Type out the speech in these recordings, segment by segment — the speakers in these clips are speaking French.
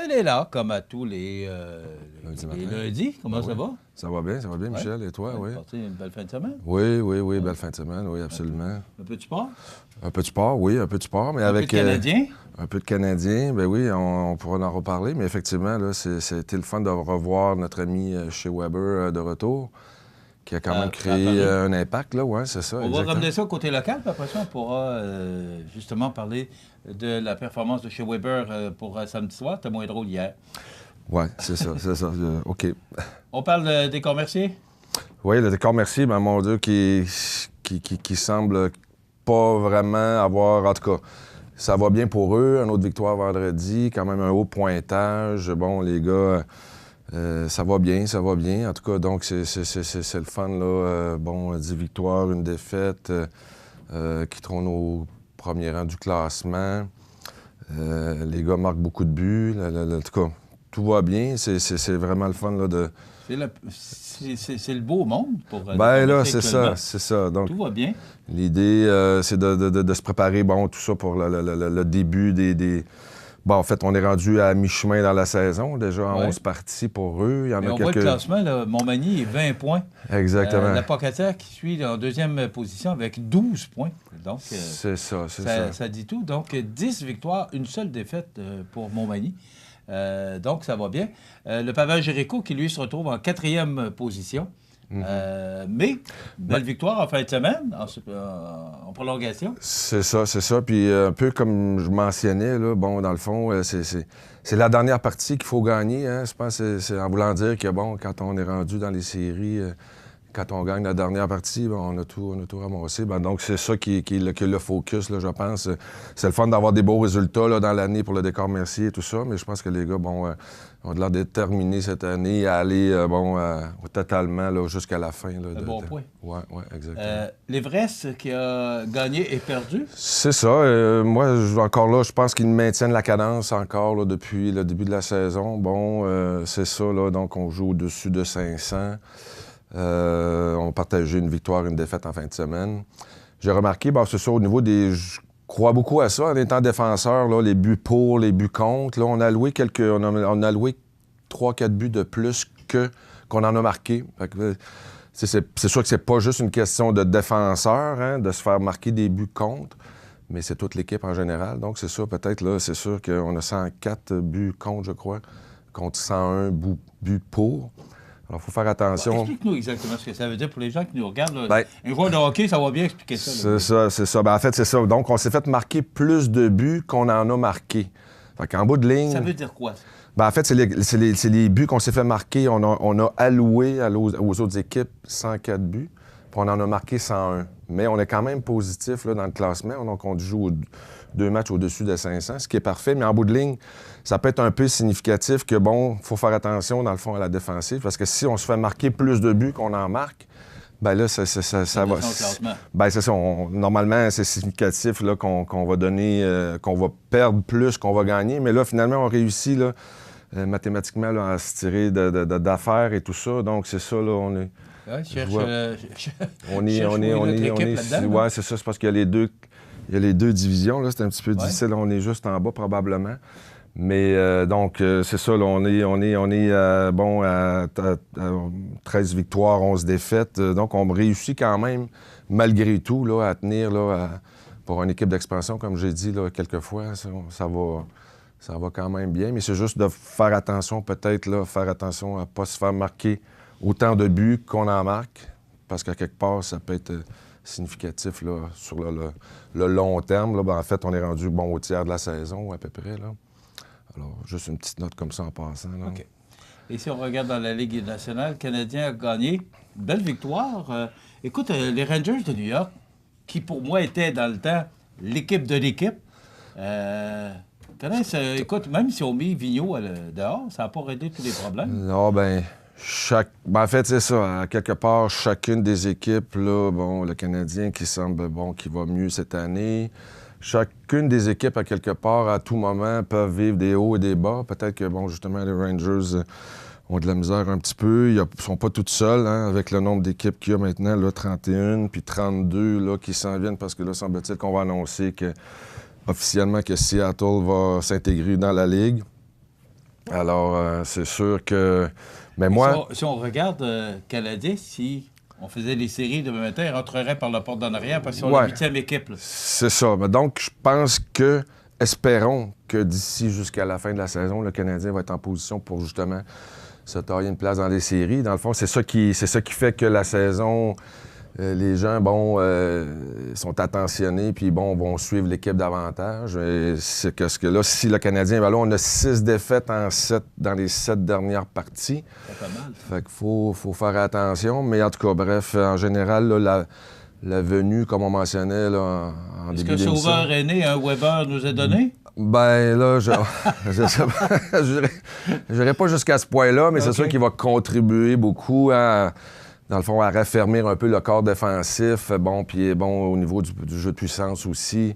Elle est là, comme à tous les lundis. Comment ça va? Ça va bien, Michel. Et toi, oui? Passé une belle fin de semaine? Oui, belle fin de semaine, oui, absolument. Un peu de sport? Un peu de sport, oui, un peu de sport, mais Un avec... peu de Canadien? Un peu de Canadien, bien oui, on pourra en reparler, mais effectivement, là, c'était le fun de revoir notre ami chez Weber de retour, qui a quand même créé un impact, là, oui, c'est ça, On va ramener ça au côté local, puis après ça, on pourra justement parler de la performance de chez Weber pour samedi soir. C'était moins drôle hier. Oui, c'est ça, OK. On parle des commerciers? Oui, le décor merci, ben, mon Dieu, qui semble pas vraiment avoir... En tout cas, ça va bien pour eux. Une autre victoire vendredi, quand même un haut pointage. Bon, les gars, ça va bien. En tout cas, donc, c'est le fun, là. Bon, 10 victoires, une défaite, qui trône au premier rang du classement. Les gars marquent beaucoup de buts. En tout cas, tout va bien. C'est vraiment le fun, là, de... C'est le beau monde pour... Ben là, c'est ça. Donc, tout va bien. L'idée, c'est de se préparer, bon, tout ça pour le début des... Bon, en fait, on est rendu à mi-chemin dans la saison, déjà en 11 parties pour eux. Il y en a on quelques... voit le classement, là, Montmagny est 20 points. Exactement. La Pocatière qui suit en deuxième position avec 12 points. Donc, c'est ça. Ça dit tout. Donc, 10 victoires, une seule défaite pour Montmagny. Donc, ça va bien. Le Pavage Jéricho qui, lui, se retrouve en quatrième position. Mais, belle victoire en fin de semaine, en prolongation. C'est ça. Puis un peu comme je mentionnais, là, bon, dans le fond, c'est la dernière partie qu'il faut gagner. Hein. Je pense que c'est en voulant dire que, bon, quand on est rendu dans les séries, quand on gagne la dernière partie, ben, on a tout ramassé. Ben, donc, c'est ça qui est le focus, là, je pense. C'est le fun d'avoir des beaux résultats là, dans l'année pour le décor Mercier et tout ça, mais je pense que les gars, bon, ont l'air déterminés cette année à aller, totalement là, jusqu'à la fin. Là, bon point. Oui, exactement. L'Everest qui a gagné et perdu? C'est ça. Moi, encore là, je pense qu'ils maintiennent la cadence encore là, depuis le début de la saison. Bon, c'est ça, là, donc on joue au-dessus de 500. On partageait une victoire, une défaite en fin de semaine. J'ai remarqué, c'est ça, au niveau des... Je crois beaucoup à ça, en étant défenseur, là, les buts pour, les buts contre. Là, on a alloué 3-4 buts de plus qu'on en a marqué. C'est sûr que c'est pas juste une question de défenseur, hein, de se faire marquer des buts contre, mais c'est toute l'équipe en général. Donc, c'est ça, peut-être, là, c'est sûr qu'on a 104 buts contre, je crois, contre 101 buts pour. Alors, il faut faire attention. Explique-nous exactement ce que ça veut dire pour les gens qui nous regardent. Là. Un joueur de hockey, ça va bien expliquer ça. C'est ça. Ben, en fait, c'est ça. Donc, on s'est fait marquer plus de buts qu'on en a marqué. Fait qu'en bout de ligne... Ça veut dire quoi? Ben, en fait, c'est les buts qu'on s'est fait marquer. On a alloué aux autres équipes 104 buts, puis on en a marqué 101. Mais on est quand même positif là, dans le classement. Donc, on joue 2 matchs au-dessus de 500, ce qui est parfait. Mais en bout de ligne, ça peut être un peu significatif que, bon, il faut faire attention, dans le fond, à la défensive. Parce que si on se fait marquer plus de buts qu'on en marque, ben là, ça va... Ben c'est ça. Normalement, c'est significatif là, qu'on va donner... qu'on va perdre plus qu'on va gagner. Mais là, finalement, on réussit, là, mathématiquement, là, à se tirer d'affaires et tout ça. Donc, c'est ça, là, on est... Ouais, ouais, c'est ça. C'est parce qu'il y a les deux divisions. Là, c'est un petit peu difficile. On est juste en bas, probablement. Mais donc, c'est ça. Là, on est à 13 victoires, 11 défaites. Donc, on réussit quand même, malgré tout, là, à tenir là, pour une équipe d'expansion, comme j'ai dit là, quelques fois. Ça va quand même bien. Mais c'est juste de faire attention, peut-être, là, faire attention à ne pas se faire marquer autant de buts qu'on en marque, parce qu'à quelque part, ça peut être significatif là, sur le long terme. Là, en fait, on est rendu au tiers de la saison, à peu près. Là. Alors, juste une petite note comme ça en passant. Là. OK. Et si on regarde dans la Ligue nationale, le Canadien a gagné. Une belle victoire. Écoute, les Rangers de New York, qui pour moi étaient dans le temps l'équipe de l'équipe, écoute, même si on met Vigneault dehors, ça n'a pas réglé tous les problèmes. Non, en fait, c'est ça. À quelque part, chacune des équipes, là, le Canadien qui semble, qui va mieux cette année. Chacune des équipes, à quelque part, à tout moment, peuvent vivre des hauts et des bas. Peut-être que, justement, les Rangers ont de la misère un petit peu. Ils ne sont pas toutes seules, hein, avec le nombre d'équipes qu'il y a maintenant, là, 31, puis 32 là, qui s'en viennent, parce que là, semble-t-il qu'on va annoncer officiellement que Seattle va s'intégrer dans la Ligue. Alors, c'est sûr que... Mais moi... Si on regarde Canadien, si on faisait les séries demain matin, ils rentreraient par la porte d'en arrière parce qu'ils ont la 8e équipe. C'est ça. Mais donc, je pense que... Espérons que d'ici jusqu'à la fin de la saison, le Canadien va être en position pour justement se tailler une place dans les séries. Dans le fond, c'est ça qui fait que la saison, les gens, sont attentionnés puis vont suivre l'équipe davantage. C'est que là, si le Canadien, là, on a 6 défaites dans les 7 dernières parties. C'est pas mal. Fait qu'il faut faire attention. Mais en tout cas, bref, en général, là, la venue, comme on mentionnait là, en début d'émission. Est-ce que Sauveur est né, un Weber nous a donné? Ben là, je n'irai pas jusqu'à ce point-là, mais c'est sûr qu'il va contribuer beaucoup dans le fond, à raffermir un peu le corps défensif. Puis au niveau du jeu de puissance aussi.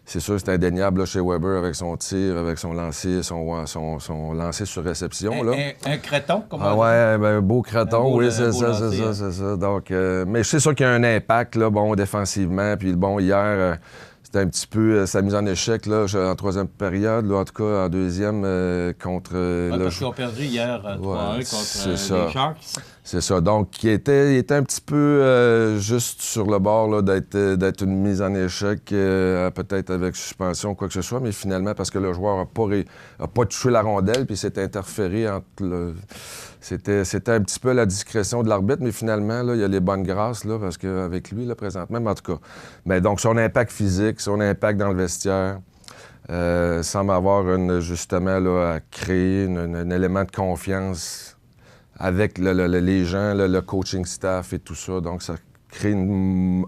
C'est sûr, c'est indéniable là, chez Weber avec son tir, avec son lancer, son lancer sur réception. Là. Un créton, comme on dit? Un beau créton, oui, c'est ça. Donc, mais c'est sûr qu'il y a un impact là, défensivement. Puis hier, c'était un petit peu sa mise en échec là, en troisième période, là, en tout cas en deuxième contre... parce qu'ils ont perdu hier 3-1 contre les Sharks. C'est ça. Donc, il était un petit peu juste sur le bord là, d'être une mise en échec, peut-être avec suspension ou quoi que ce soit, mais finalement, parce que le joueur n'a pas touché la rondelle, puis s'est interféré entre C'était un petit peu la discrétion de l'arbitre, mais finalement, là, il y a les bonnes grâces, là, parce qu'avec lui, là, présentement, mais en tout cas. Mais donc, son impact physique, son impact dans le vestiaire, semble avoir justement là, à créer un élément de confiance avec les gens, le coaching staff et tout ça. Donc, ça crée une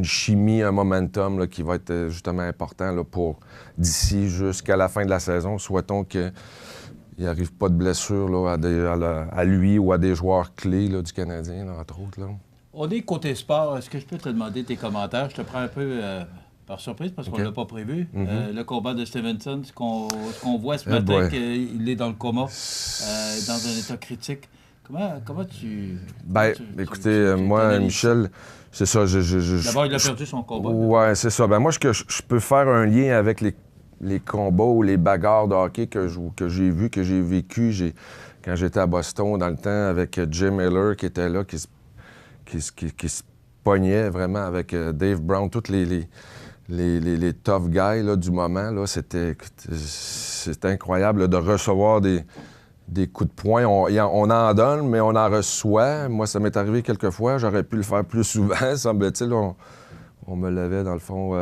chimie, un momentum là, qui va être justement important là, pour d'ici jusqu'à la fin de la saison. Souhaitons qu'il n'arrive pas de blessure là, à lui ou à des joueurs clés là, du Canadien, là, entre autres. Là. On est côté sport. Est-ce que je peux te demander tes commentaires? Je te prends un peu par surprise parce qu'on ne l'a pas prévu. Le combat de Stevenson, ce qu'on voit ce matin, qu'il est dans le coma, dans un état critique. Comment tu... écoutez, moi, Michel, c'est ça. D'abord, il a perdu son combat. Oui, c'est ça. Moi, je peux faire un lien avec les combats ou les bagarres de hockey que j'ai vus, que j'ai vécu quand j'étais à Boston dans le temps avec Jim Miller qui était là, qui se pognait vraiment avec Dave Brown, tous les tough guys là, du moment. Là, c'était incroyable là, de recevoir des coups de poing. On en donne, mais on en reçoit. Moi, ça m'est arrivé quelques fois. J'aurais pu le faire plus souvent, semble-t-il. On me l'avait, dans le fond.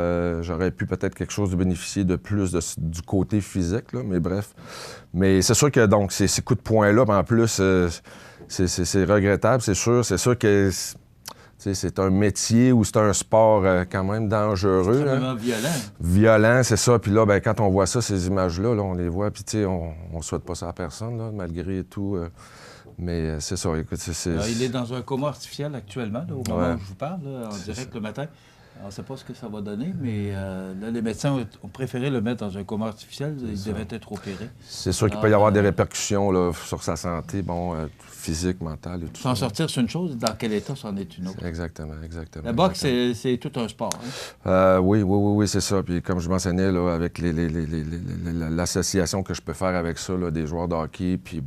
J'aurais pu peut-être quelque chose de bénéficier de plus du côté physique, là, mais bref. Mais c'est sûr que donc ces coups de poing-là, en plus, c'est regrettable, c'est sûr. C'est sûr que c'est un métier ou c'est un sport quand même dangereux. Extrêmement violent. Violent, c'est ça. Puis là, quand on voit ça, ces images-là, là, on les voit, puis on ne souhaite pas ça à personne, là, malgré tout. Mais c'est ça, écoute, Alors, il est dans un coma artificiel actuellement, là, au moment où je vous parle, là, en direct le matin. On ne sait pas ce que ça va donner, mais là, les médecins ont préféré le mettre dans un coma artificiel. Il devait être opéré. C'est sûr qu'il peut y avoir des répercussions là, sur sa santé, physique, mentale et tout ça. S'en sortir, c'est une chose. Dans quel état, c'en est une autre. Exactement. La boxe, c'est tout un sport. Hein? Oui, c'est ça. Puis comme je mentionnais, là, avec l'association que je peux faire avec ça, là, des joueurs de hockey, puis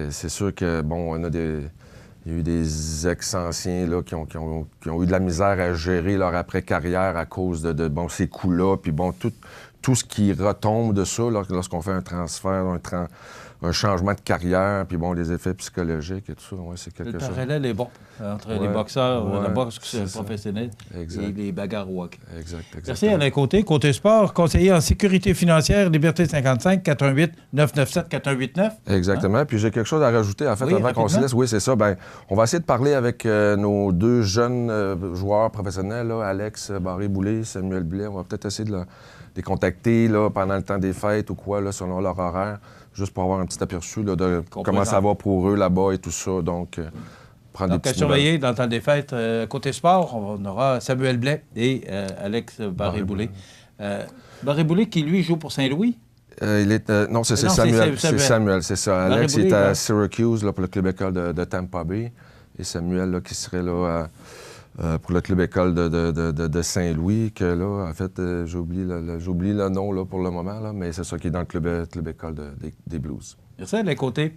c'est sûr que, on a il y a eu des ex-anciens là, qui ont eu de la misère à gérer leur après-carrière à cause de ces coups-là. Puis tout ce qui retombe de ça lorsqu'on fait un transfert, un changement de carrière, puis les effets psychologiques et tout ça, c'est quelque chose. Le parallèle est bon entre les boxeurs, la boxe professionnelle et les bagarres au hockey. Exact. Merci Alain Côté. Côté sport, conseiller en sécurité financière, Liberté 55, 418-997-4189. Exactement. Hein? Puis j'ai quelque chose à rajouter, en fait, avant qu'on se laisse. Oui, c'est ça. On va essayer de parler avec nos deux jeunes joueurs professionnels, là, Alex Barré-Boulet, Samuel Blais. On va peut-être essayer de les contacter là, pendant le temps des fêtes ou quoi, là, selon leur horaire, juste pour avoir un petit aperçu là, de comment ça va pour eux là-bas et tout ça. Donc, prendre des petites surveiller dans le temps des fêtes, côté sport, on aura Samuel Blais et Alex Barré-Boulet. Barré-Boulet qui, lui, joue pour Saint-Louis. Non, c'est Samuel. C'est Samuel, c'est ça. Alex est à Syracuse là, pour le club école de Tampa Bay. Et Samuel, là, qui serait là pour le club école de Saint-Louis, que là, en fait, j'oublie le nom là, pour le moment, là, mais c'est ça qui est dans le club école des Blues. Merci, Alain Côté.